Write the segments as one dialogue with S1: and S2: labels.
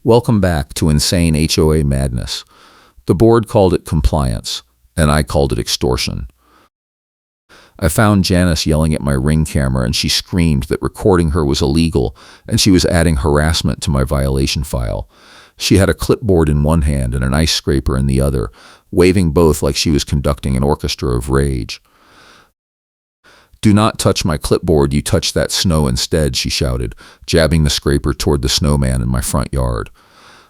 S1: Welcome back to Insane HOA Madness. The board called it compliance, and I called it extortion. I found Janice yelling at my Ring camera, and she screamed that recording her was illegal, and she was adding harassment to my violation file. She had a clipboard in one hand and an ice scraper in the other, waving both like she was conducting an orchestra of rage. "Do not touch my clipboard, you touch that snow instead," she shouted, jabbing the scraper toward the snowman in my front yard.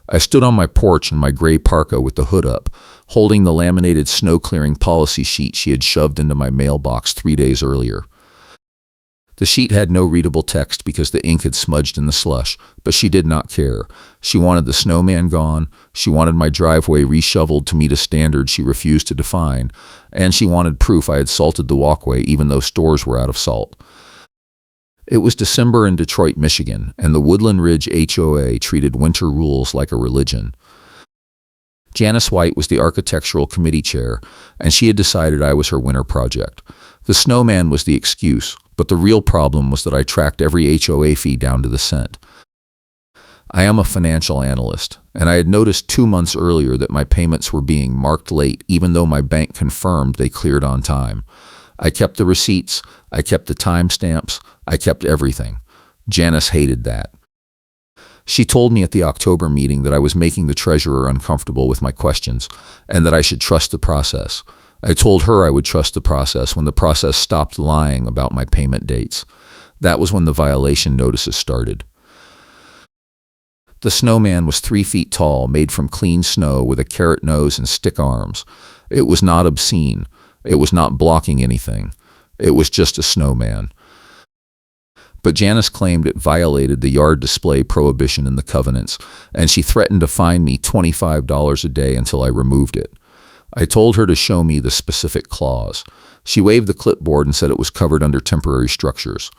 S1: I stood on my porch in my gray parka with the hood up, holding the laminated snow-clearing policy sheet she had shoved into my mailbox 3 days earlier. The sheet had no readable text because the ink had smudged in the slush, but she did not care. She wanted the snowman gone, she wanted my driveway reshoveled to meet a standard she refused to define, and she wanted proof I had salted the walkway even though stores were out of salt. It was December in Detroit, Michigan, and the Woodland Ridge HOA treated winter rules like a religion. Janice White was the architectural committee chair, and she had decided I was her winter project. The snowman was the excuse, but the real problem was that I tracked every HOA fee down to the cent. I am a financial analyst, and I had noticed 2 months earlier that my payments were being marked late even though my bank confirmed they cleared on time. I kept the receipts, I kept the timestamps, I kept everything. Janice hated that. She told me at the October meeting that I was making the treasurer uncomfortable with my questions and that I should trust the process. I told her I would trust the process when the process stopped lying about my payment dates. That was when the violation notices started. The snowman was 3 feet tall, made from clean snow with a carrot nose and stick arms. It was not obscene. It was not blocking anything. It was just a snowman. But Janice claimed it violated the yard display prohibition in the covenants, and she threatened to fine me $25 a day until I removed it. I told her to show me the specific clause. She waved the clipboard and said it was covered under temporary structures.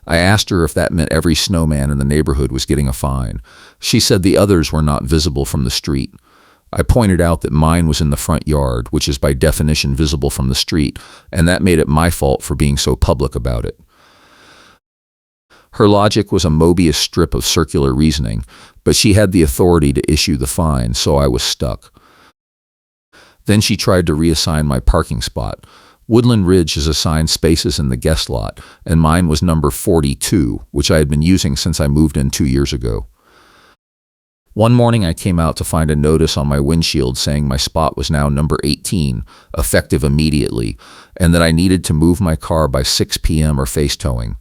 S1: I asked her if that meant every snowman in the neighborhood was getting a fine. She said the others were not visible from the street. I pointed out that mine was in the front yard, which is by definition visible from the street, and that made it my fault for being so public about it. Her logic was a Mobius strip of circular reasoning, but she had the authority to issue the fine, so I was stuck. Then she tried to reassign my parking spot. Woodland Ridge has assigned spaces in the guest lot, and mine was number 42, which I had been using since I moved in 2 years ago. One morning I came out to find a notice on my windshield saying my spot was now number 18, effective immediately, and that I needed to move my car by 6 p.m. or face towing.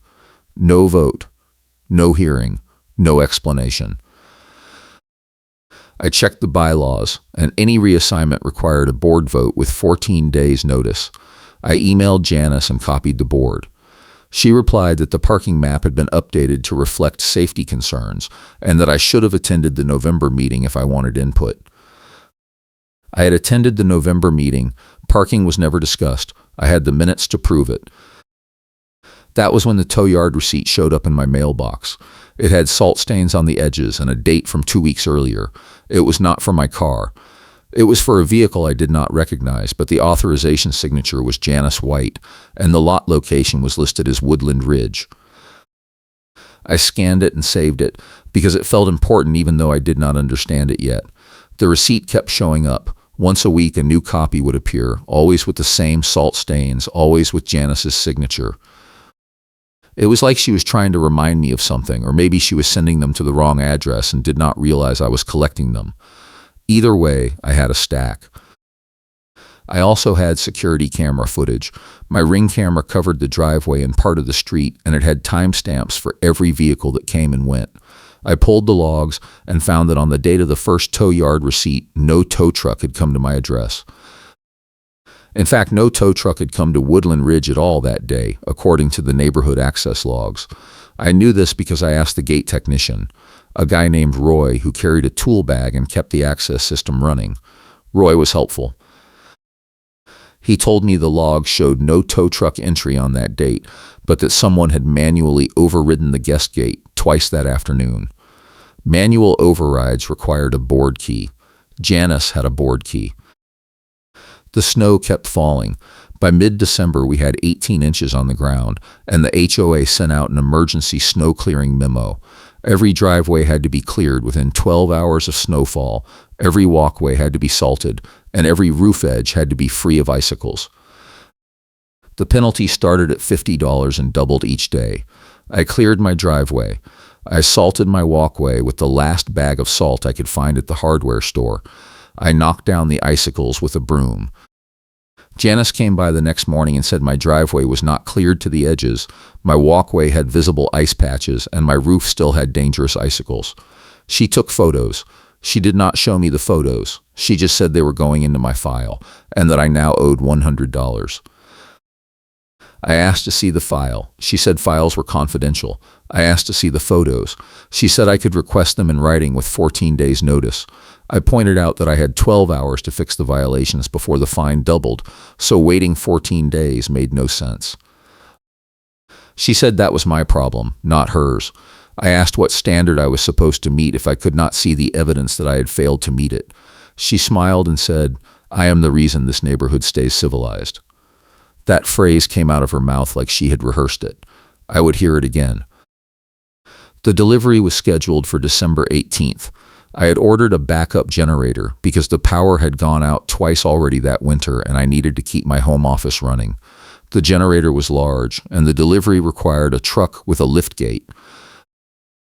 S1: No vote, no hearing, no explanation. I checked the bylaws, and any reassignment required a board vote with 14 days' notice. I emailed Janice and copied the board. She replied that the parking map had been updated to reflect safety concerns and that I should have attended the November meeting if I wanted input. I had attended the November meeting. Parking was never discussed. I had the minutes to prove it. That was when the tow yard receipt showed up in my mailbox. It had salt stains on the edges and a date from 2 weeks earlier. It was not for my car. It was for a vehicle I did not recognize, but the authorization signature was Janice White, and the lot location was listed as Woodland Ridge. I scanned it and saved it, because it felt important even though I did not understand it yet. The receipt kept showing up. Once a week a new copy would appear, always with the same salt stains, always with Janice's signature. It was like she was trying to remind me of something, or maybe she was sending them to the wrong address and did not realize I was collecting them. Either way, I had a stack. I also had security camera footage. My Ring camera covered the driveway and part of the street, and it had timestamps for every vehicle that came and went. I pulled the logs and found that on the date of the first tow yard receipt, no tow truck had come to my address. In fact, no tow truck had come to Woodland Ridge at all that day, according to the neighborhood access logs. I knew this because I asked the gate technician, a guy named Roy who carried a tool bag and kept the access system running. Roy was helpful. He told me the log showed no tow truck entry on that date, but that someone had manually overridden the guest gate twice that afternoon. Manual overrides required a board key. Janice had a board key. The snow kept falling. By mid-December, we had 18 inches on the ground, and the HOA sent out an emergency snow clearing memo. Every driveway had to be cleared within 12 hours of snowfall, every walkway had to be salted, and every roof edge had to be free of icicles. The penalty started at $50 and doubled each day. I cleared my driveway. I salted my walkway with the last bag of salt I could find at the hardware store. I knocked down the icicles with a broom. Janice came by the next morning and said my driveway was not cleared to the edges, my walkway had visible ice patches, and my roof still had dangerous icicles. She took photos. She did not show me the photos. She just said they were going into my file, and that I now owed $100. I asked to see the file. She said files were confidential. I asked to see the photos. She said I could request them in writing with 14 days' notice. I pointed out that I had 12 hours to fix the violations before the fine doubled, so waiting 14 days made no sense. She said that was my problem, not hers. I asked what standard I was supposed to meet if I could not see the evidence that I had failed to meet it. She smiled and said, "I am the reason this neighborhood stays civilized." That phrase came out of her mouth like she had rehearsed it. I would hear it again. The delivery was scheduled for December 18th. I had ordered a backup generator because the power had gone out twice already that winter and I needed to keep my home office running. The generator was large, and the delivery required a truck with a lift gate.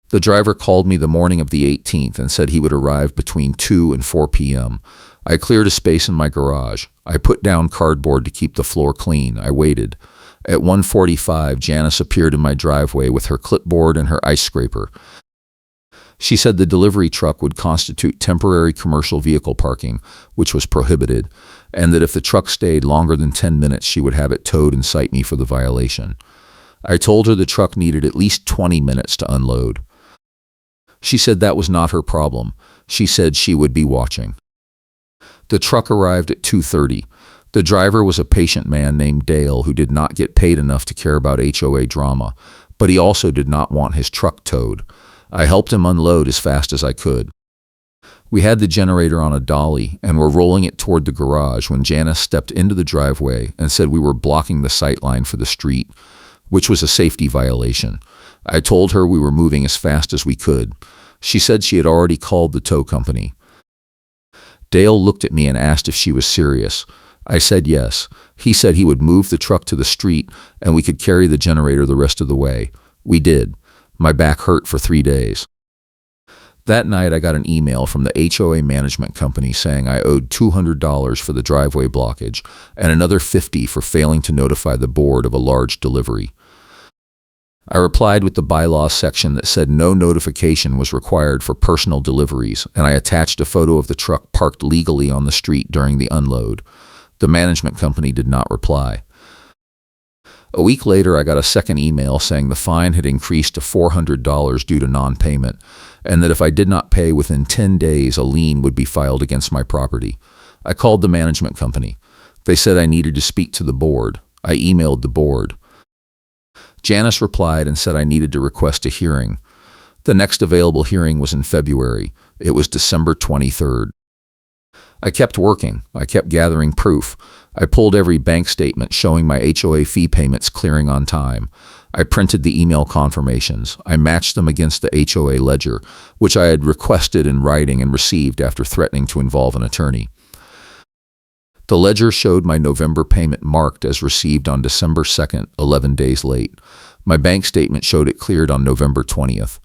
S1: The driver called me the morning of the 18th and said he would arrive between 2 and 4 p.m. I cleared a space in my garage. I put down cardboard to keep the floor clean. I waited. At 1:45, Janice appeared in my driveway with her clipboard and her ice scraper. She said the delivery truck would constitute temporary commercial vehicle parking, which was prohibited, and that if the truck stayed longer than 10 minutes, she would have it towed and cite me for the violation. I told her the truck needed at least 20 minutes to unload. She said that was not her problem. She said she would be watching. The truck arrived at 2:30. The driver was a patient man named Dale who did not get paid enough to care about HOA drama, but he also did not want his truck towed. I helped him unload as fast as I could. We had the generator on a dolly and were rolling it toward the garage when Janice stepped into the driveway and said we were blocking the sight line for the street, which was a safety violation. I told her we were moving as fast as we could. She said she had already called the tow company. Dale looked at me and asked if she was serious. I said yes. He said he would move the truck to the street and we could carry the generator the rest of the way. We did. My back hurt for 3 days. That night I got an email from the HOA management company saying I owed $200 for the driveway blockage and another $50 for failing to notify the board of a large delivery. I replied with the bylaws section that said no notification was required for personal deliveries, and I attached a photo of the truck parked legally on the street during the unload. The management company did not reply. A week later, I got a second email saying the fine had increased to $400 due to non-payment, and that if I did not pay within 10 days, a lien would be filed against my property. I called the management company. They said I needed to speak to the board. I emailed the board. Janice replied and said I needed to request a hearing. The next available hearing was in February. It was December 23rd. I kept working. I kept gathering proof. I pulled every bank statement showing my HOA fee payments clearing on time. I printed the email confirmations. I matched them against the HOA ledger, which I had requested in writing and received after threatening to involve an attorney. The ledger showed my November payment marked as received on December 2nd, 11 days late. My bank statement showed it cleared on November 20th.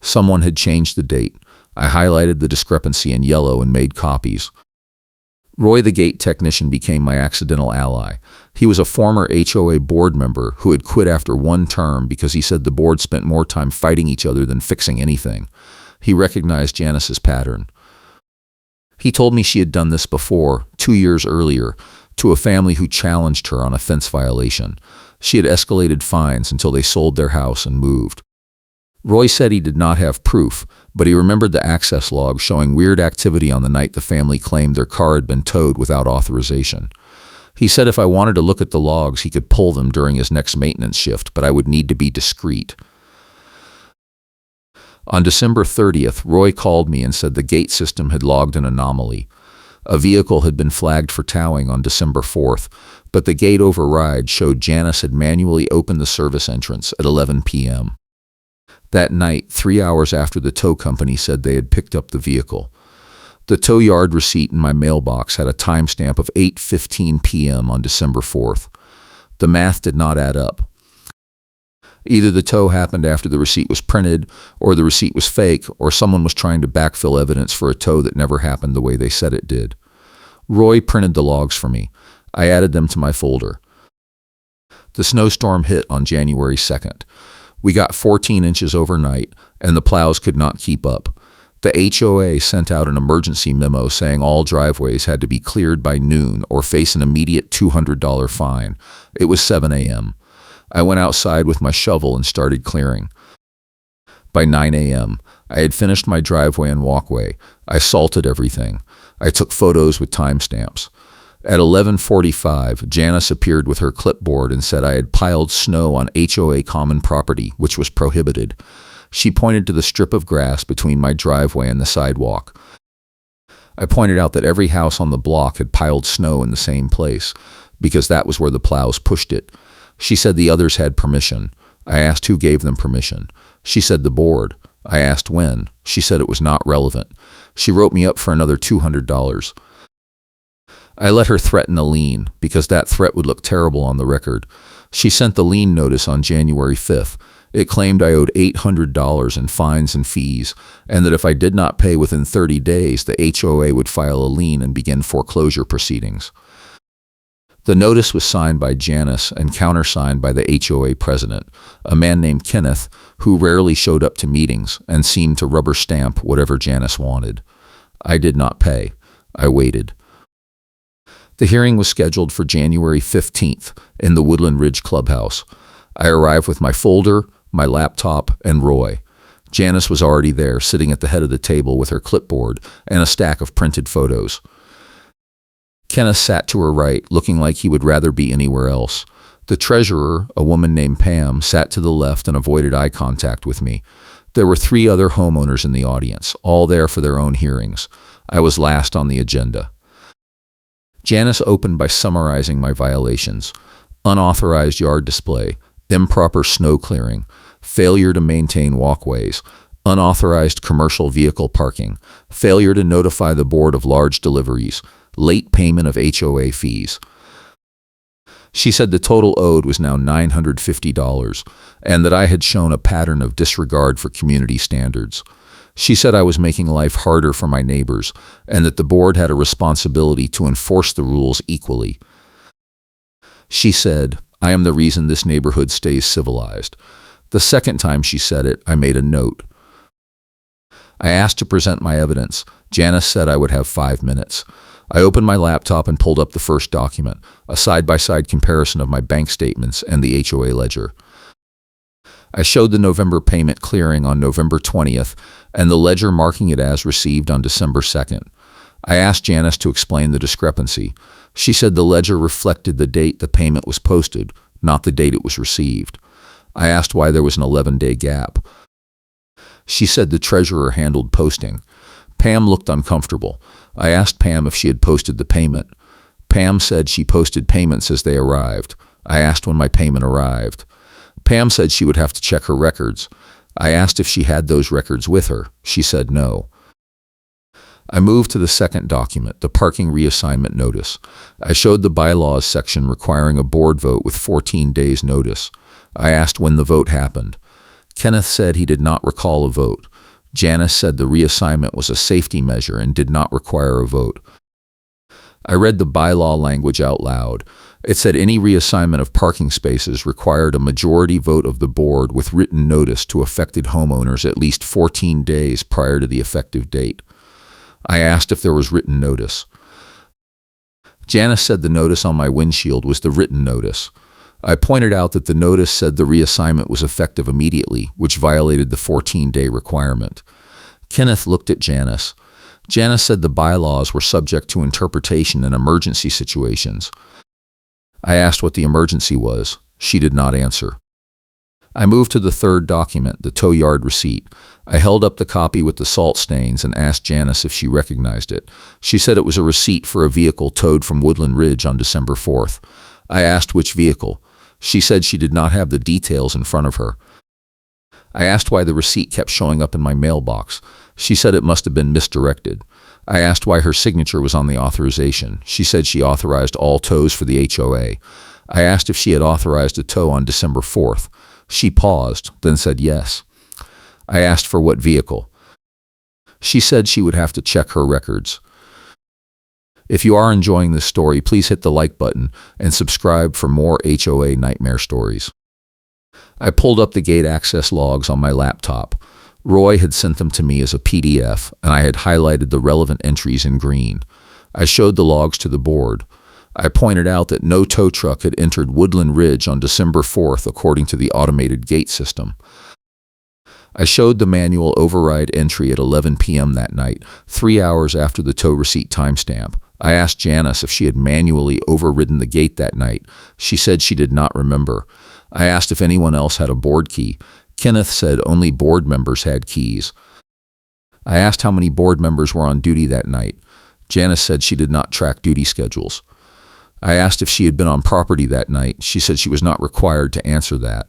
S1: Someone had changed the date. I highlighted the discrepancy in yellow and made copies. Roy, the gate technician, became my accidental ally. He was a former HOA board member who had quit after one term because he said the board spent more time fighting each other than fixing anything. He recognized Janice's pattern. He told me she had done this before, 2 years earlier, to a family who challenged her on a fence violation. She had escalated fines until they sold their house and moved. Roy said he did not have proof, but he remembered the access log showing weird activity on the night the family claimed their car had been towed without authorization. He said if I wanted to look at the logs, he could pull them during his next maintenance shift, but I would need to be discreet. On December 30th, Roy called me and said the gate system had logged an anomaly. A vehicle had been flagged for towing on December 4th, but the gate override showed Janice had manually opened the service entrance at 11 p.m. That night, 3 hours after the tow company said they had picked up the vehicle. The tow yard receipt in my mailbox had a timestamp of 8:15 p.m. on December 4th. The math did not add up. Either the tow happened after the receipt was printed, or the receipt was fake, or someone was trying to backfill evidence for a tow that never happened the way they said it did. Roy printed the logs for me. I added them to my folder. The snowstorm hit on January 2nd. We got 14 inches overnight, and the plows could not keep up. The HOA sent out an emergency memo saying all driveways had to be cleared by noon or face an immediate $200 fine. It was 7 a.m. I went outside with my shovel and started clearing. By 9 a.m., I had finished my driveway and walkway. I salted everything. I took photos with timestamps. At 11:45, Janice appeared with her clipboard and said I had piled snow on HOA common property, which was prohibited. She pointed to the strip of grass between my driveway and the sidewalk. I pointed out that every house on the block had piled snow in the same place, because that was where the plows pushed it. She said the others had permission. I asked who gave them permission. She said the board. I asked when. She said it was not relevant. She wrote me up for another $200. I let her threaten a lien, because that threat would look terrible on the record. She sent the lien notice on January 5th. It claimed I owed $800 in fines and fees, and that if I did not pay within 30 days, the HOA would file a lien and begin foreclosure proceedings. The notice was signed by Janice and countersigned by the HOA president, a man named Kenneth, who rarely showed up to meetings and seemed to rubber stamp whatever Janice wanted. I did not pay. I waited. The hearing was scheduled for January 15th in the Woodland Ridge Clubhouse. I arrived with my folder, my laptop, and Roy. Janice was already there, sitting at the head of the table with her clipboard and a stack of printed photos. Kenneth sat to her right, looking like he would rather be anywhere else. The treasurer, a woman named Pam, sat to the left and avoided eye contact with me. There were 3 other homeowners in the audience, all there for their own hearings. I was last on the agenda. Janice opened by summarizing my violations: unauthorized yard display, improper snow clearing, failure to maintain walkways, unauthorized commercial vehicle parking, failure to notify the board of large deliveries, late payment of HOA fees. She said the total owed was now $950, and that I had shown a pattern of disregard for community standards. She said I was making life harder for my neighbors, and that the board had a responsibility to enforce the rules equally. She said, I am the reason this neighborhood stays civilized. The second time she said it, I made a note. I asked to present my evidence. Janice said I would have 5 minutes. I opened my laptop and pulled up the first document, a side-by-side comparison of my bank statements and the HOA ledger. I showed the November payment clearing on November 20th and the ledger marking it as received on December 2nd. I asked Janice to explain the discrepancy. She said the ledger reflected the date the payment was posted, not the date it was received. I asked why there was an 11-day gap. She said the treasurer handled posting. Pam looked uncomfortable. I asked Pam if she had posted the payment. Pam said she posted payments as they arrived. I asked when my payment arrived. Pam said she would have to check her records. I asked if she had those records with her. She said no. I moved to the second document, the parking reassignment notice. I showed the bylaws section requiring a board vote with 14 days notice. I asked when the vote happened. Kenneth said he did not recall a vote. Janice said the reassignment was a safety measure and did not require a vote. I read the bylaw language out loud. It said any reassignment of parking spaces required a majority vote of the board with written notice to affected homeowners at least 14 days prior to the effective date. I asked if there was written notice. Janice said the notice on my windshield was the written notice. I pointed out that the notice said the reassignment was effective immediately, which violated the 14-day requirement. Kenneth looked at Janice. Janice said the bylaws were subject to interpretation in emergency situations. I asked what the emergency was. She did not answer. I moved to the third document, the tow yard receipt. I held up the copy with the salt stains and asked Janice if she recognized it. She said it was a receipt for a vehicle towed from Woodland Ridge on December 4th. I asked which vehicle. She said she did not have the details in front of her. I asked why the receipt kept showing up in my mailbox. She said it must have been misdirected. I asked why her signature was on the authorization. She said she authorized all tows for the HOA. I asked if she had authorized a tow on December 4th. She paused, then said yes. I asked for what vehicle. She said she would have to check her records. If you are enjoying this story, please hit the like button and subscribe for more HOA nightmare stories. I pulled up the gate access logs on my laptop. Roy had sent them to me as a PDF, and I had highlighted the relevant entries in green. I showed the logs to the board. I pointed out that no tow truck had entered Woodland Ridge on December 4th according to the automated gate system. I showed the manual override entry at 11 p.m. that night, 3 hours after the tow receipt timestamp. I asked Janice if she had manually overridden the gate that night. She said she did not remember. I asked if anyone else had a board key. Kenneth said only board members had keys. I asked how many board members were on duty that night. Janice said she did not track duty schedules. I asked if she had been on property that night. She said she was not required to answer that.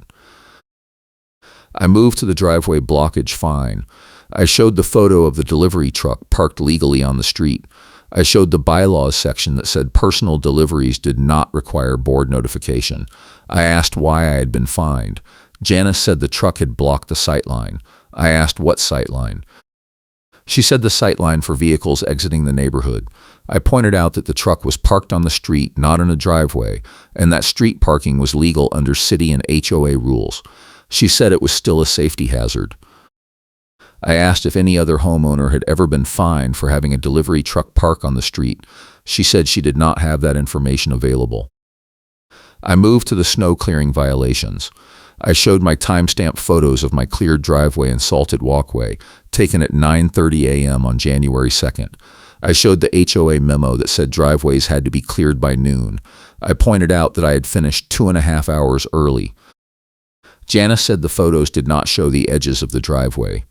S1: I moved to the driveway blockage fine. I showed the photo of the delivery truck parked legally on the street. I showed the bylaws section that said personal deliveries did not require board notification. I asked why I had been fined. Janice said the truck had blocked the sightline. I asked what sightline. She said the sightline for vehicles exiting the neighborhood. I pointed out that the truck was parked on the street, not in a driveway, and that street parking was legal under city and HOA rules. She said it was still a safety hazard. I asked if any other homeowner had ever been fined for having a delivery truck park on the street. She said she did not have that information available. I moved to the snow clearing violations. I showed my timestamped photos of my cleared driveway and salted walkway, taken at 9:30 a.m. on January 2nd. I showed the HOA memo that said driveways had to be cleared by noon. I pointed out that I had finished 2.5 hours early. Janice said the photos did not show the edges of the driveway.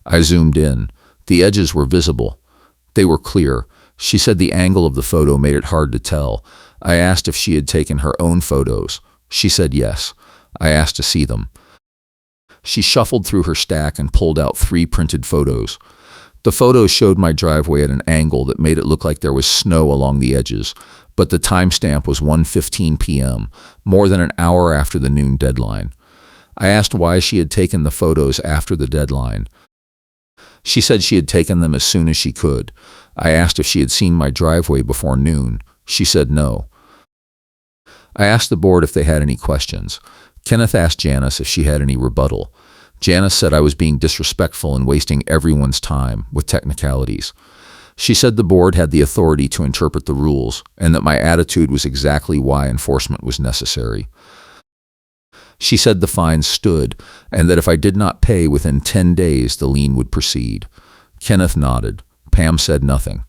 S1: I zoomed in. The edges were visible. They were clear. She said the angle of the photo made it hard to tell. I asked if she had taken her own photos. She said yes. I asked to see them. She shuffled through her stack and pulled out 3 printed photos. The photos showed my driveway at an angle that made it look like there was snow along the edges, but the timestamp was 1:15 p.m., more than an hour after the noon deadline. I asked why she had taken the photos after the deadline. She said she had taken them as soon as she could. I asked if she had seen my driveway before noon. She said no. I asked the board if they had any questions. Kenneth asked Janice if she had any rebuttal. Janice said I was being disrespectful and wasting everyone's time with technicalities. She said the board had the authority to interpret the rules and that my attitude was exactly why enforcement was necessary. She said the fines stood and that if I did not pay within 10 days, the lien would proceed. Kenneth nodded. Pam said nothing.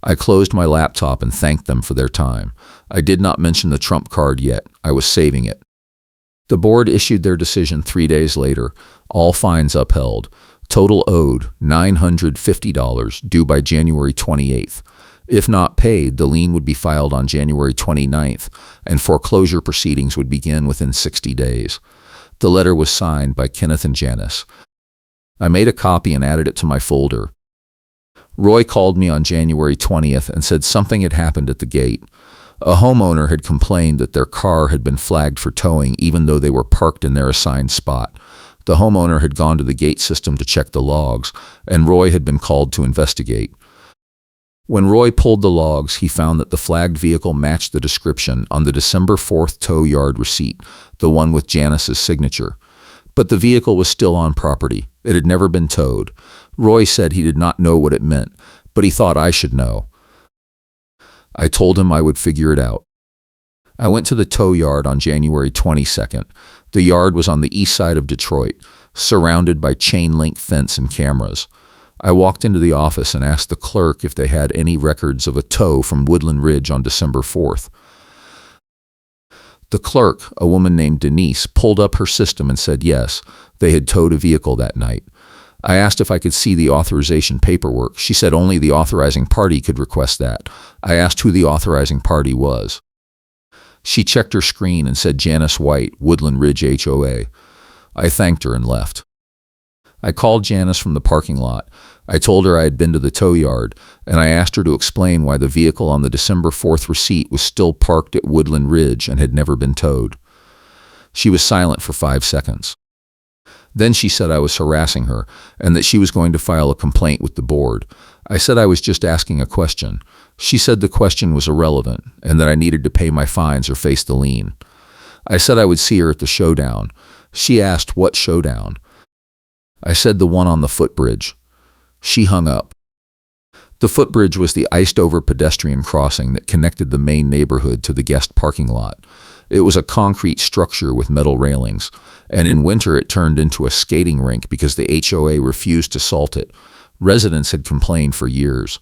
S1: I closed my laptop and thanked them for their time. I did not mention the trump card yet. I was saving it. The board issued their decision 3 days later. All fines upheld. Total owed $950, due by January 28th. If not paid, the lien would be filed on January 29th, and foreclosure proceedings would begin within 60 days. The letter was signed by Kenneth and Janice. I made a copy and added it to my folder. Roy called me on January 20th and said something had happened at the gate. A homeowner had complained that their car had been flagged for towing even though they were parked in their assigned spot. The homeowner had gone to the gate system to check the logs, and Roy had been called to investigate. When Roy pulled the logs, he found that the flagged vehicle matched the description on the December 4th tow yard receipt, the one with Janice's signature. But the vehicle was still on property. It had never been towed. Roy said he did not know what it meant, but he thought I should know. I told him I would figure it out. I went to the tow yard on January 22nd. The yard was on the east side of Detroit, surrounded by chain-link fence and cameras. I walked into the office and asked the clerk if they had any records of a tow from Woodland Ridge on December 4th. The clerk, a woman named Denise, pulled up her system and said yes, they had towed a vehicle that night. I asked if I could see the authorization paperwork. She said only the authorizing party could request that. I asked who the authorizing party was. She checked her screen and said Janice White, Woodland Ridge HOA. I thanked her and left. I called Janice from the parking lot. I told her I had been to the tow yard, and I asked her to explain why the vehicle on the December 4th receipt was still parked at Woodland Ridge and had never been towed. She was silent for 5 seconds. Then she said I was harassing her and that she was going to file a complaint with the board. I said I was just asking a question. She said the question was irrelevant and that I needed to pay my fines or face the lien. I said I would see her at the showdown. She asked what showdown. I said the one on the footbridge. She hung up. The footbridge was the iced-over pedestrian crossing that connected the main neighborhood to the guest parking lot. It was a concrete structure with metal railings, and in winter it turned into a skating rink because the HOA refused to salt it. Residents had complained for years.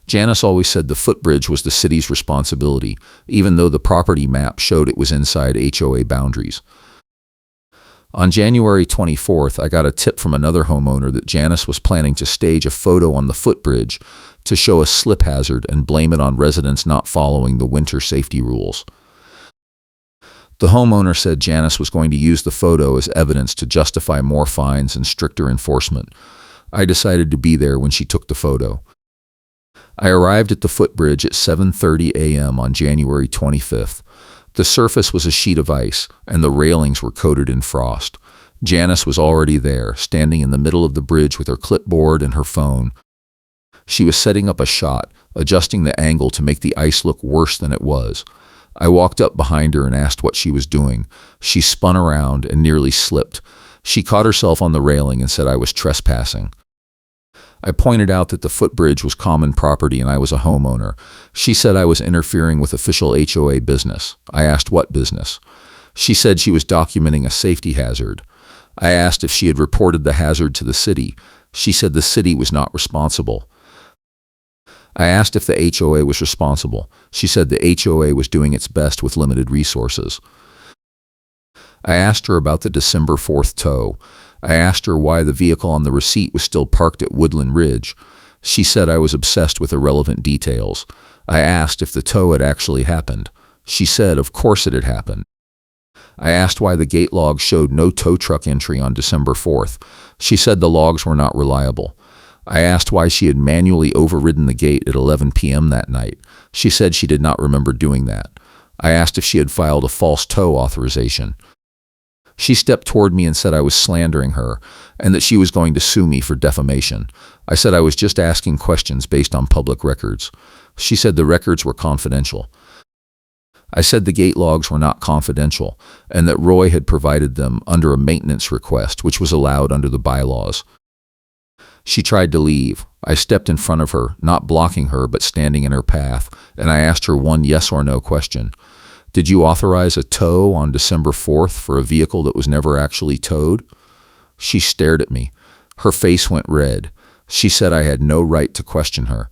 S1: Janice always said the footbridge was the city's responsibility, even though the property map showed it was inside HOA boundaries. On January 24th, I got a tip from another homeowner that Janice was planning to stage a photo on the footbridge to show a slip hazard and blame it on residents not following the winter safety rules. The homeowner said Janice was going to use the photo as evidence to justify more fines and stricter enforcement. I decided to be there when she took the photo. I arrived at the footbridge at 7:30 a.m. on January 25th. The surface was a sheet of ice, and the railings were coated in frost. Janice was already there, standing in the middle of the bridge with her clipboard and her phone. She was setting up a shot, adjusting the angle to make the ice look worse than it was. I walked up behind her and asked what she was doing. She spun around and nearly slipped. She caught herself on the railing and said I was trespassing. I pointed out that the footbridge was common property and I was a homeowner. She said I was interfering with official HOA business. I asked what business. She said she was documenting a safety hazard. I asked if she had reported the hazard to the city. She said the city was not responsible. I asked if the HOA was responsible. She said the HOA was doing its best with limited resources. I asked her about the December 4th tow. I asked her why the vehicle on the receipt was still parked at Woodland Ridge. She said I was obsessed with irrelevant details. I asked if the tow had actually happened. She said of course it had happened. I asked why the gate log showed no tow truck entry on December 4th. She said the logs were not reliable. I asked why she had manually overridden the gate at 11 p.m. that night. She said she did not remember doing that. I asked if she had filed a false tow authorization. She stepped toward me and said I was slandering her and that she was going to sue me for defamation. I said I was just asking questions based on public records. She said the records were confidential. I said the gate logs were not confidential and that Roy had provided them under a maintenance request, which was allowed under the bylaws. She tried to leave. I stepped in front of her, not blocking her but standing in her path, and I asked her one yes or no question. Did you authorize a tow on December 4th for a vehicle that was never actually towed? She stared at me. Her face went red. She said I had no right to question her.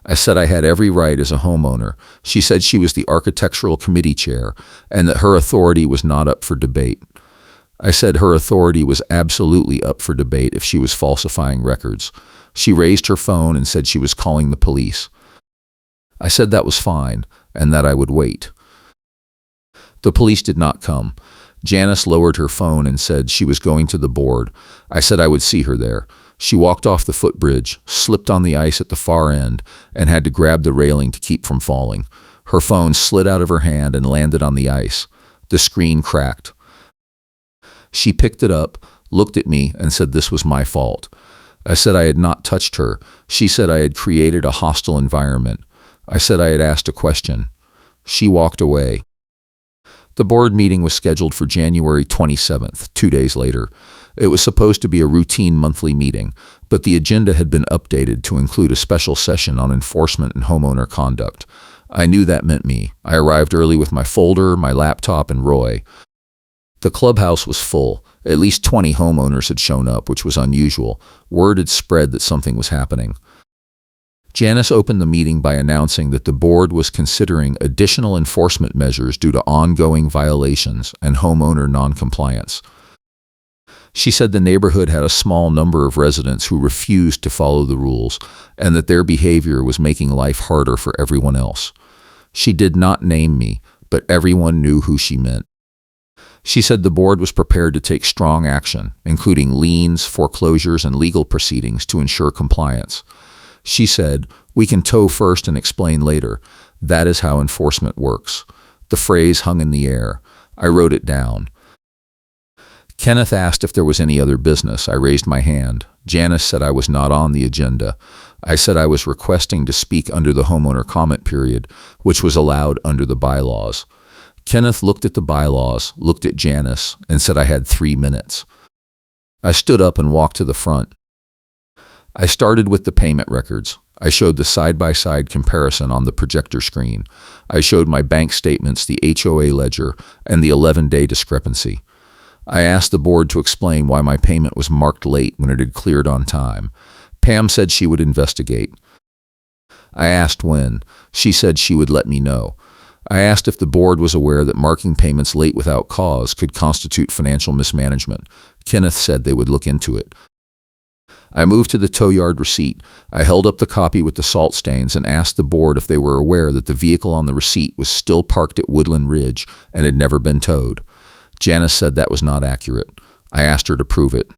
S1: I said I had every right as a homeowner. She said she was the architectural committee chair and that her authority was not up for debate. I said her authority was absolutely up for debate if she was falsifying records. She raised her phone and said she was calling the police. I said that was fine and that I would wait. The police did not come. Janice lowered her phone and said she was going to the board. I said I would see her there. She walked off the footbridge, slipped on the ice at the far end, and had to grab the railing to keep from falling. Her phone slid out of her hand and landed on the ice. The screen cracked. She picked it up, looked at me, and said this was my fault. I said I had not touched her. She said I had created a hostile environment. I said I had asked a question. She walked away. The board meeting was scheduled for January 27th, 2 days later. It was supposed to be a routine monthly meeting, but the agenda had been updated to include a special session on enforcement and homeowner conduct. I knew that meant me. I arrived early with my folder, my laptop, and Roy. The clubhouse was full. At least 20 homeowners had shown up, which was unusual. Word had spread that something was happening. Janice opened the meeting by announcing that the board was considering additional enforcement measures due to ongoing violations and homeowner noncompliance. She said the neighborhood had a small number of residents who refused to follow the rules and that their behavior was making life harder for everyone else. She did not name me, but everyone knew who she meant. She said the board was prepared to take strong action, including liens, foreclosures, and legal proceedings to ensure compliance. She said, "We can tow first and explain later. That is how enforcement works." The phrase hung in the air. I wrote it down. Kenneth asked if there was any other business. I raised my hand. Janice said I was not on the agenda. I said I was requesting to speak under the homeowner comment period, which was allowed under the bylaws. Kenneth looked at the bylaws, looked at Janice, and said I had 3 minutes. I stood up and walked to the front. I started with the payment records. I showed the side-by-side comparison on the projector screen. I showed my bank statements, the HOA ledger, and the 11-day discrepancy. I asked the board to explain why my payment was marked late when it had cleared on time. Pam said she would investigate. I asked when. She said she would let me know. I asked if the board was aware that marking payments late without cause could constitute financial mismanagement. Kenneth said they would look into it. I moved to the tow yard receipt. I held up the copy with the salt stains and asked the board if they were aware that the vehicle on the receipt was still parked at Woodland Ridge and had never been towed. Janice said that was not accurate. I asked her to prove it.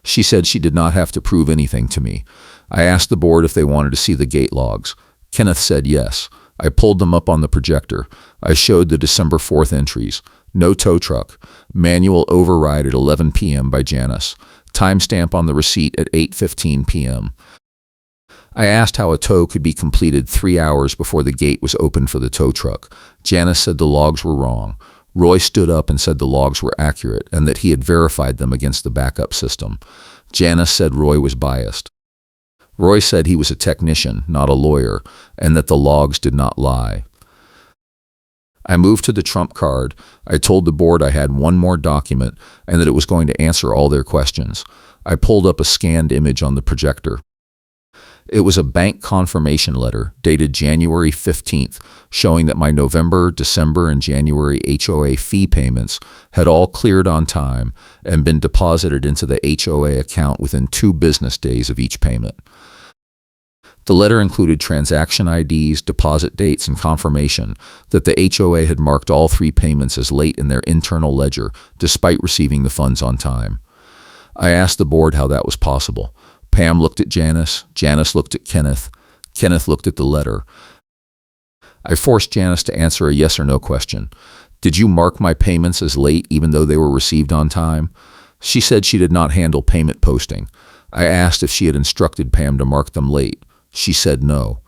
S1: She said she did not have to prove anything to me. I asked the board if they wanted to see the gate logs. Kenneth said yes. I pulled them up on the projector. I showed the December 4th entries. No tow truck. Manual override at 11 p.m. by Janice. Timestamp on the receipt at 8:15 p.m. I asked how a tow could be completed 3 hours before the gate was opened for the tow truck. Janice said the logs were wrong. Roy stood up and said the logs were accurate and that he had verified them against the backup system. Janice said Roy was biased. Roy said he was a technician, not a lawyer, and that the logs did not lie. I moved to the trump card. I told the board I had one more document and that it was going to answer all their questions. I pulled up a scanned image on the projector. It was a bank confirmation letter dated January 15th, showing that my November, December, and January HOA fee payments had all cleared on time and been deposited into the HOA account within 2 business days of each payment. The letter included transaction IDs, deposit dates, and confirmation that the HOA had marked all 3 payments as late in their internal ledger, despite receiving the funds on time. I asked the board how that was possible. Pam looked at Janice. Janice looked at Kenneth. Kenneth looked at the letter. I forced Janice to answer a yes or no question. Did you mark my payments as late even though they were received on time? She said she did not handle payment posting. I asked if she had instructed Pam to mark them late. She said no.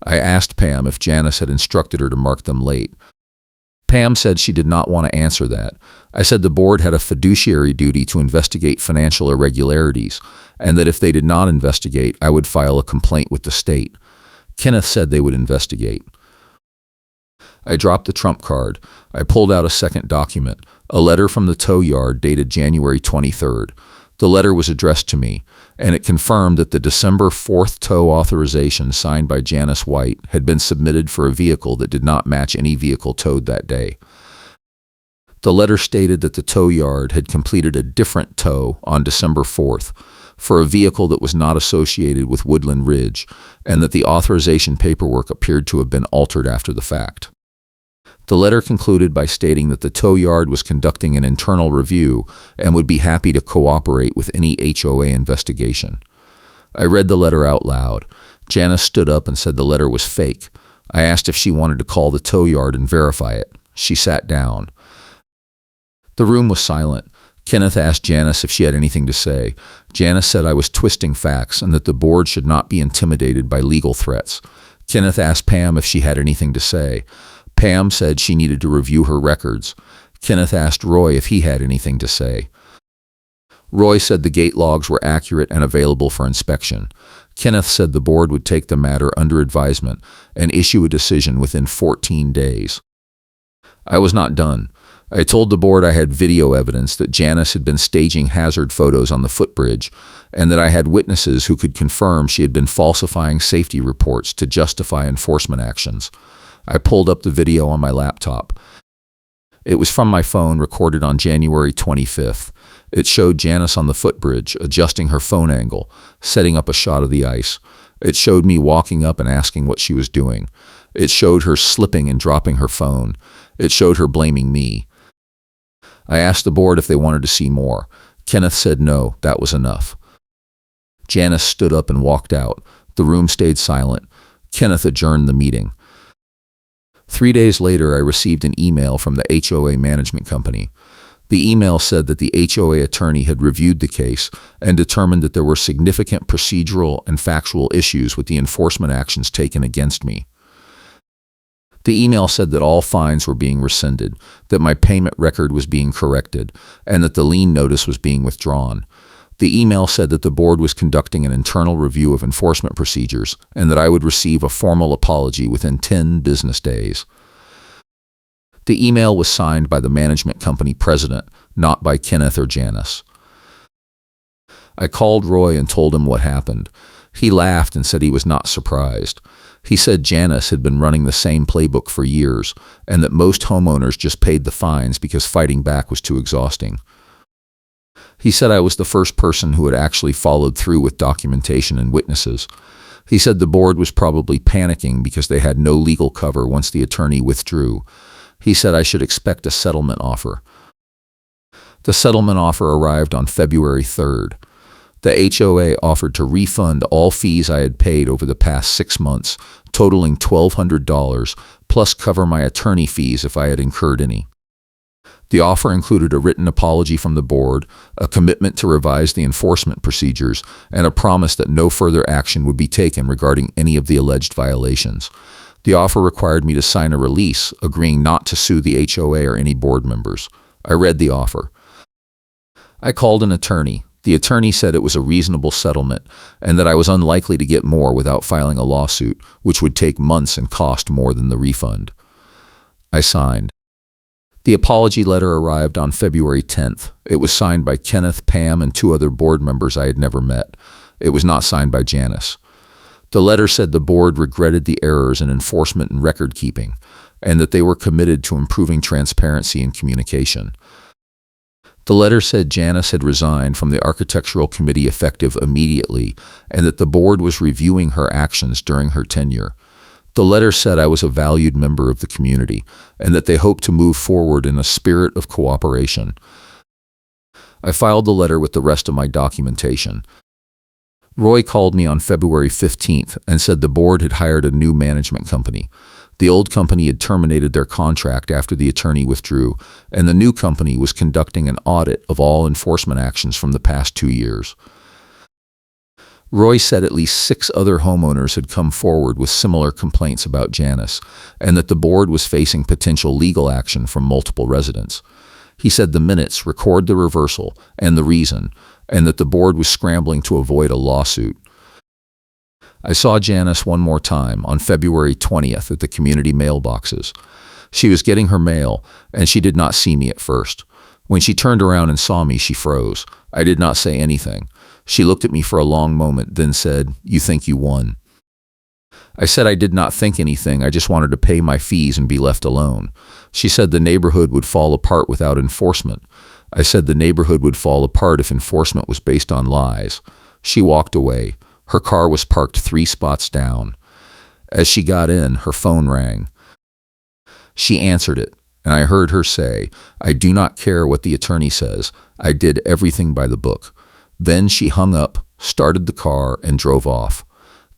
S1: I asked Pam if Janice had instructed her to mark them late. Pam said she did not want to answer that. I said the board had a fiduciary duty to investigate financial irregularities, and that if they did not investigate, I would file a complaint with the state. Kenneth said they would investigate. I dropped the trump card. I pulled out a second document, a letter from the tow yard dated January 23rd. The letter was addressed to me, and it confirmed that the December 4th tow authorization signed by Janice White had been submitted for a vehicle that did not match any vehicle towed that day. The letter stated that the tow yard had completed a different tow on December 4th for a vehicle that was not associated with Woodland Ridge, and that the authorization paperwork appeared to have been altered after the fact. The letter concluded by stating that the tow yard was conducting an internal review and would be happy to cooperate with any HOA investigation. I read the letter out loud. Janice stood up and said the letter was fake. I asked if she wanted to call the tow yard and verify it. She sat down. The room was silent. Kenneth asked Janice if she had anything to say. Janice said I was twisting facts and that the board should not be intimidated by legal threats. Kenneth asked Pam if she had anything to say. Pam said she needed to review her records. Kenneth asked Roy if he had anything to say. Roy said the gate logs were accurate and available for inspection. Kenneth said the board would take the matter under advisement and issue a decision within 14 days. I was not done. I told the board I had video evidence that Janice had been staging hazard photos on the footbridge and that I had witnesses who could confirm she had been falsifying safety reports to justify enforcement actions. I pulled up the video on my laptop. It was from my phone recorded on January 25th. It showed Janice on the footbridge, adjusting her phone angle, setting up a shot of the ice. It showed me walking up and asking what she was doing. It showed her slipping and dropping her phone. It showed her blaming me. I asked the board if they wanted to see more. Kenneth said no, that was enough. Janice stood up and walked out. The room stayed silent. Kenneth adjourned the meeting. 3 days later, I received an email from the HOA management company. The email said that the HOA attorney had reviewed the case and determined that there were significant procedural and factual issues with the enforcement actions taken against me. The email said that all fines were being rescinded, that my payment record was being corrected, and that the lien notice was being withdrawn. The email said that the board was conducting an internal review of enforcement procedures and that I would receive a formal apology within 10 business days. The email was signed by the management company president, not by Kenneth or Janice. I called Roy and told him what happened. He laughed and said he was not surprised. He said Janice had been running the same playbook for years and that most homeowners just paid the fines because fighting back was too exhausting. He said I was the first person who had actually followed through with documentation and witnesses. He said the board was probably panicking because they had no legal cover once the attorney withdrew. He said I should expect a settlement offer. The settlement offer arrived on February 3rd. The HOA offered to refund all fees I had paid over the past 6 months, totaling $1,200, plus cover my attorney fees if I had incurred any. The offer included a written apology from the board, a commitment to revise the enforcement procedures, and a promise that no further action would be taken regarding any of the alleged violations. The offer required me to sign a release, agreeing not to sue the HOA or any board members. I read the offer. I called an attorney. The attorney said it was a reasonable settlement and that I was unlikely to get more without filing a lawsuit, which would take months and cost more than the refund. I signed. The apology letter arrived on February 10th. It was signed by Kenneth, Pam, and 2 other board members I had never met. It was not signed by Janice. The letter said the board regretted the errors in enforcement and record keeping, and that they were committed to improving transparency and communication. The letter said Janice had resigned from the architectural committee effective immediately, and that the board was reviewing her actions during her tenure. The letter said I was a valued member of the community, and that they hoped to move forward in a spirit of cooperation. I filed the letter with the rest of my documentation. Roy called me on February 15th and said the board had hired a new management company. The old company had terminated their contract after the attorney withdrew, and the new company was conducting an audit of all enforcement actions from the past 2 years. Roy said at least 6 other homeowners had come forward with similar complaints about Janice, and that the board was facing potential legal action from multiple residents. He said the minutes record the reversal and the reason, and that the board was scrambling to avoid a lawsuit. I saw Janice one more time on February 20th at the community mailboxes. She was getting her mail, and she did not see me at first. When she turned around and saw me, she froze. I did not say anything. She looked at me for a long moment, then said, "You think you won?" I said I did not think anything, I just wanted to pay my fees and be left alone. She said the neighborhood would fall apart without enforcement. I said the neighborhood would fall apart if enforcement was based on lies. She walked away. Her car was parked 3 spots down. As she got in, her phone rang. She answered it, and I heard her say, "I do not care what the attorney says. I did everything by the book." Then she hung up, started the car, and drove off.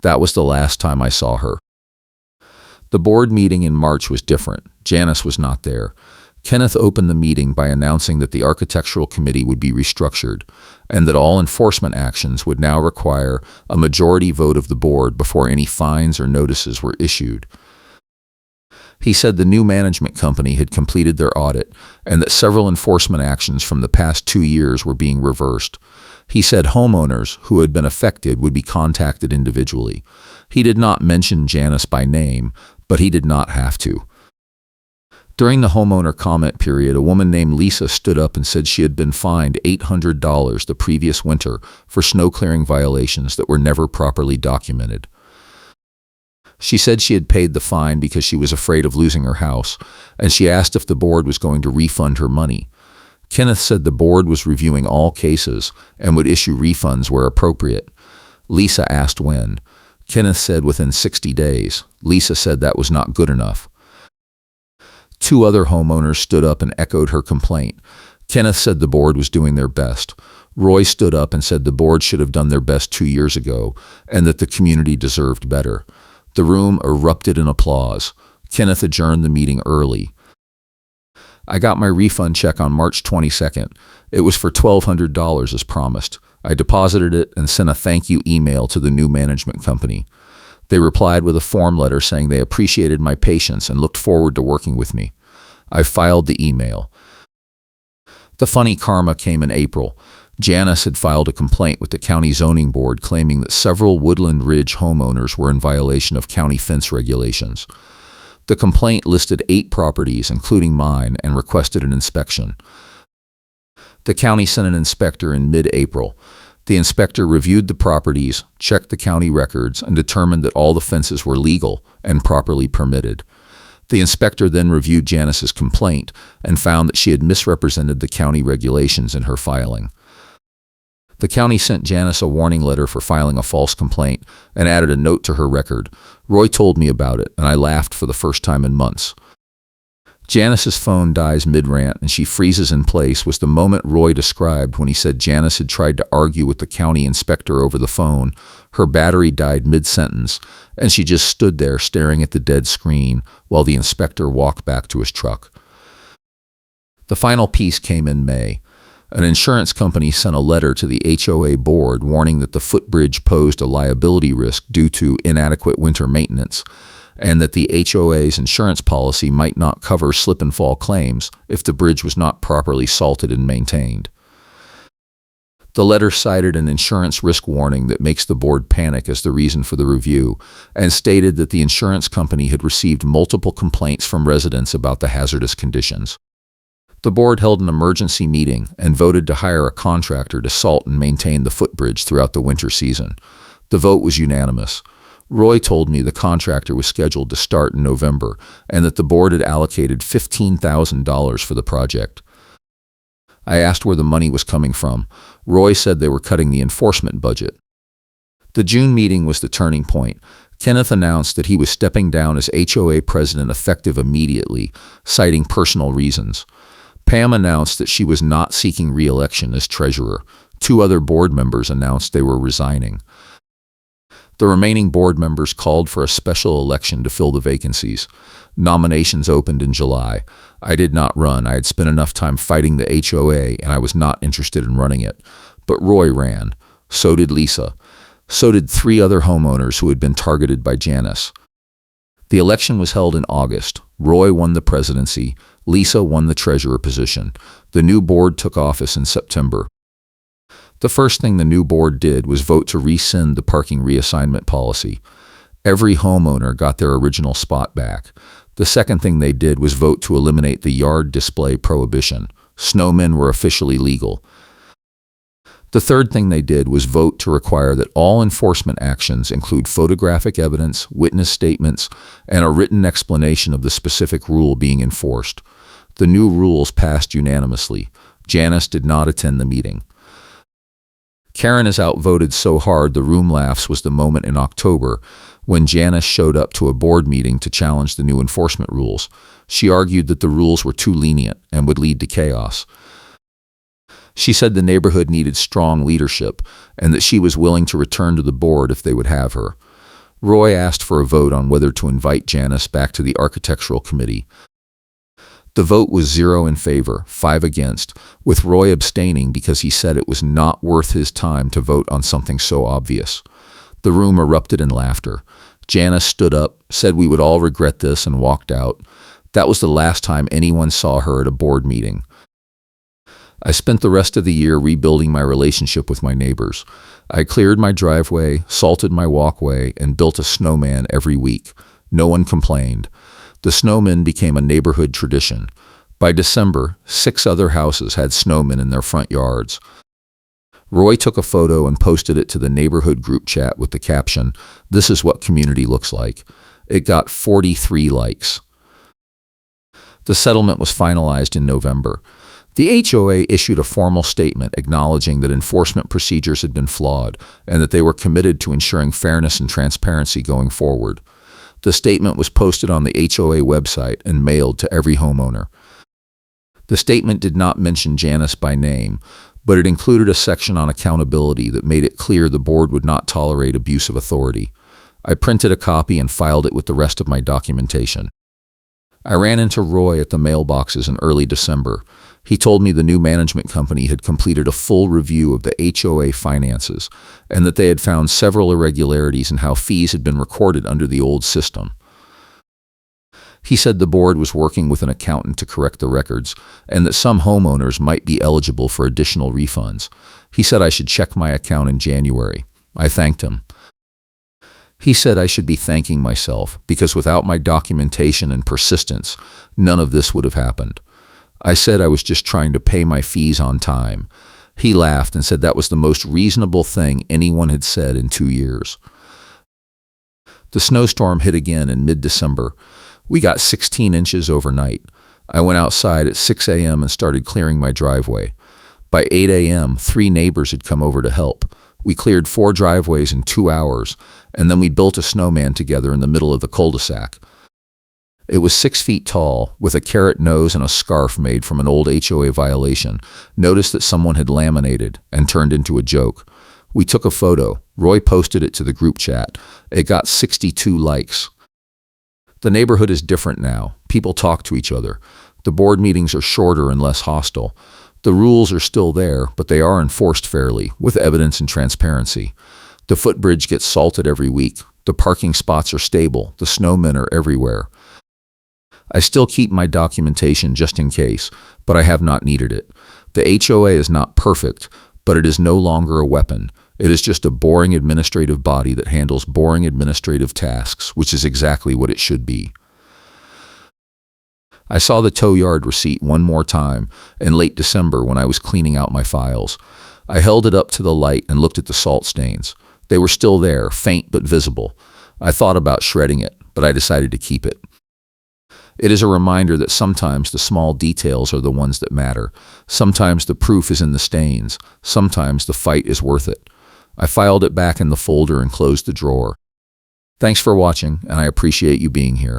S1: That was the last time I saw her. The board meeting in March was different. Janice was not there. Kenneth opened the meeting by announcing that the architectural committee would be restructured, and that all enforcement actions would now require a majority vote of the board before any fines or notices were issued. He said the new management company had completed their audit and that several enforcement actions from the past 2 years were being reversed. He said homeowners who had been affected would be contacted individually. He did not mention Janice by name, but he did not have to. During the homeowner comment period, a woman named Lisa stood up and said she had been fined $800 the previous winter for snow clearing violations that were never properly documented. She said she had paid the fine because she was afraid of losing her house, and she asked if the board was going to refund her money. Kenneth said the board was reviewing all cases and would issue refunds where appropriate. Lisa asked when. Kenneth said within 60 days. Lisa said that was not good enough. 2 other homeowners stood up and echoed her complaint. Kenneth said the board was doing their best. Roy stood up and said the board should have done their best 2 years ago and that the community deserved better. The room erupted in applause. Kenneth adjourned the meeting early. I got my refund check on March 22nd. It was for $1,200 as promised. I deposited it and sent a thank you email to the new management company. They replied with a form letter saying they appreciated my patience and looked forward to working with me. I filed the email. The funny karma came in April. Janice had filed a complaint with the county zoning board claiming that several Woodland Ridge homeowners were in violation of county fence regulations. The complaint listed 8 properties, including mine, and requested an inspection. The county sent an inspector in mid-April. The inspector reviewed the properties, checked the county records, and determined that all the fences were legal and properly permitted. The inspector then reviewed Janice's complaint and found that she had misrepresented the county regulations in her filing. The county sent Janice a warning letter for filing a false complaint and added a note to her record. Roy told me about it, and I laughed for the first time in months. Janice's phone dies mid-rant and she freezes in place was the moment Roy described when he said Janice had tried to argue with the county inspector over the phone. Her battery died mid-sentence, and she just stood there staring at the dead screen while the inspector walked back to his truck. The final piece came in May. An insurance company sent a letter to the HOA board warning that the footbridge posed a liability risk due to inadequate winter maintenance, and that the HOA's insurance policy might not cover slip and fall claims if the bridge was not properly salted and maintained. The letter cited an insurance risk warning that makes the board panic as the reason for the review, and stated that the insurance company had received multiple complaints from residents about the hazardous conditions. The board held an emergency meeting and voted to hire a contractor to salt and maintain the footbridge throughout the winter season. The vote was unanimous. Roy told me the contractor was scheduled to start in November and that the board had allocated $15,000 for the project. I asked where the money was coming from. Roy said they were cutting the enforcement budget. The June meeting was the turning point. Kenneth announced that he was stepping down as HOA president effective immediately, citing personal reasons. Pam announced that she was not seeking re-election as treasurer. 2 other board members announced they were resigning. The remaining board members called for a special election to fill the vacancies. Nominations opened in July. I did not run. I had spent enough time fighting the HOA and I was not interested in running it. But Roy ran. So did Lisa. So did 3 other homeowners who had been targeted by Janice. The election was held in August. Roy won the presidency. Lisa won the treasurer position. The new board took office in September. The first thing the new board did was vote to rescind the parking reassignment policy. Every homeowner got their original spot back. The second thing they did was vote to eliminate the yard display prohibition. Snowmen were officially legal. The third thing they did was vote to require that all enforcement actions include photographic evidence, witness statements, and a written explanation of the specific rule being enforced. The new rules passed unanimously. Janice did not attend the meeting. Karen is outvoted so hard the room laughs was the moment in October when Janice showed up to a board meeting to challenge the new enforcement rules. She argued that the rules were too lenient and would lead to chaos. She said the neighborhood needed strong leadership and that she was willing to return to the board if they would have her. Roy asked for a vote on whether to invite Janice back to the architectural committee. The vote was 0 in favor, 5 against, with Roy abstaining because he said it was not worth his time to vote on something so obvious. The room erupted in laughter. Janice stood up, said we would all regret this, and walked out. That was the last time anyone saw her at a board meeting. I spent the rest of the year rebuilding my relationship with my neighbors. I cleared my driveway, salted my walkway, and built a snowman every week. No one complained. The snowman became a neighborhood tradition. By December, 6 other houses had snowmen in their front yards. Roy took a photo and posted it to the neighborhood group chat with the caption, "This is what community looks like." It got 43 likes. The settlement was finalized in November. The HOA issued a formal statement acknowledging that enforcement procedures had been flawed and that they were committed to ensuring fairness and transparency going forward. The statement was posted on the HOA website and mailed to every homeowner. The statement did not mention Janice by name, but it included a section on accountability that made it clear the board would not tolerate abuse of authority. I printed a copy and filed it with the rest of my documentation. I ran into Roy at the mailboxes in early December. He told me the new management company had completed a full review of the HOA finances and that they had found several irregularities in how fees had been recorded under the old system. He said the board was working with an accountant to correct the records and that some homeowners might be eligible for additional refunds. He said I should check my account in January. I thanked him. He said I should be thanking myself because without my documentation and persistence, none of this would have happened. I said I was just trying to pay my fees on time. He laughed and said that was the most reasonable thing anyone had said in 2 years. The snowstorm hit again in mid-December. We got 16 inches overnight. I went outside at 6 a.m. and started clearing my driveway. By 8 a.m., 3 neighbors had come over to help. We cleared 4 driveways in 2 hours, and then we built a snowman together in the middle of the cul-de-sac. It was 6 feet tall, with a carrot nose and a scarf made from an old HOA violation. Noticed that someone had laminated and turned into a joke. We took a photo. Roy posted it to the group chat. It got 62 likes. The neighborhood is different now. People talk to each other. The board meetings are shorter and less hostile. The rules are still there, but they are enforced fairly, with evidence and transparency. The footbridge gets salted every week. The parking spots are stable. The snowmen are everywhere. I still keep my documentation just in case, but I have not needed it. The HOA is not perfect, but it is no longer a weapon. It is just a boring administrative body that handles boring administrative tasks, which is exactly what it should be. I saw the tow yard receipt one more time in late December when I was cleaning out my files. I held it up to the light and looked at the salt stains. They were still there, faint but visible. I thought about shredding it, but I decided to keep it. It is a reminder that sometimes the small details are the ones that matter. Sometimes the proof is in the stains. Sometimes the fight is worth it. I filed it back in the folder and closed the drawer. Thanks for watching, and I appreciate you being here.